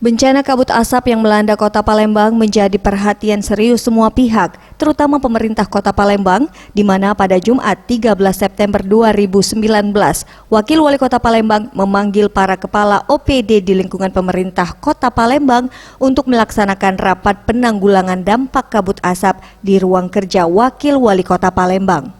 Bencana kabut asap yang melanda Kota Palembang menjadi perhatian serius semua pihak, terutama pemerintah Kota Palembang, di mana pada Jumat 13 September 2019, Wakil Wali Kota Palembang memanggil para kepala OPD di lingkungan pemerintah Kota Palembang untuk melaksanakan rapat penanggulangan dampak kabut asap di ruang kerja Wakil Wali Kota Palembang.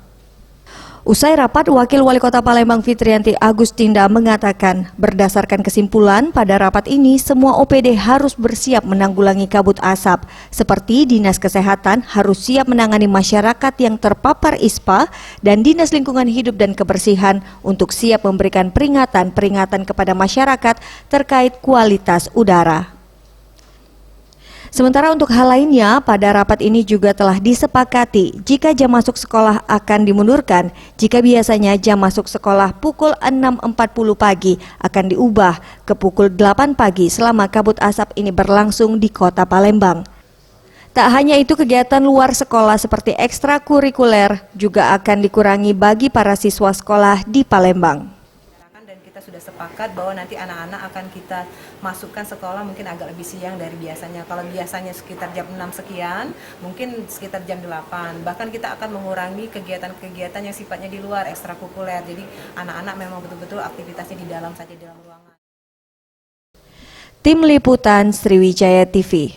Usai rapat, Wakil Wali Kota Palembang Fitrianti Agustinda mengatakan, berdasarkan kesimpulan pada rapat ini, semua OPD harus bersiap menanggulangi kabut asap, seperti Dinas Kesehatan harus siap menangani masyarakat yang terpapar ISPA dan Dinas Lingkungan Hidup dan Kebersihan untuk siap memberikan peringatan kepada masyarakat terkait kualitas udara. Sementara untuk hal lainnya, pada rapat ini juga telah disepakati jika jam masuk sekolah akan dimundurkan. Jika biasanya jam masuk sekolah pukul 6.40 pagi akan diubah ke pukul 8 pagi selama kabut asap ini berlangsung di Kota Palembang. Tak hanya itu, kegiatan luar sekolah seperti ekstrakurikuler juga akan dikurangi bagi para siswa sekolah di Palembang. Dan kita sudah sepakat bahwa nanti anak-anak akan kita masukkan sekolah mungkin agak lebih siang dari biasanya. Kalau biasanya sekitar jam 6 sekian, mungkin sekitar jam 8. Bahkan kita akan mengurangi kegiatan-kegiatan yang sifatnya di luar, ekstrakurikuler. Jadi anak-anak memang betul-betul aktivitasnya di dalam saja, di dalam ruangan. Tim Liputan Sriwijaya TV.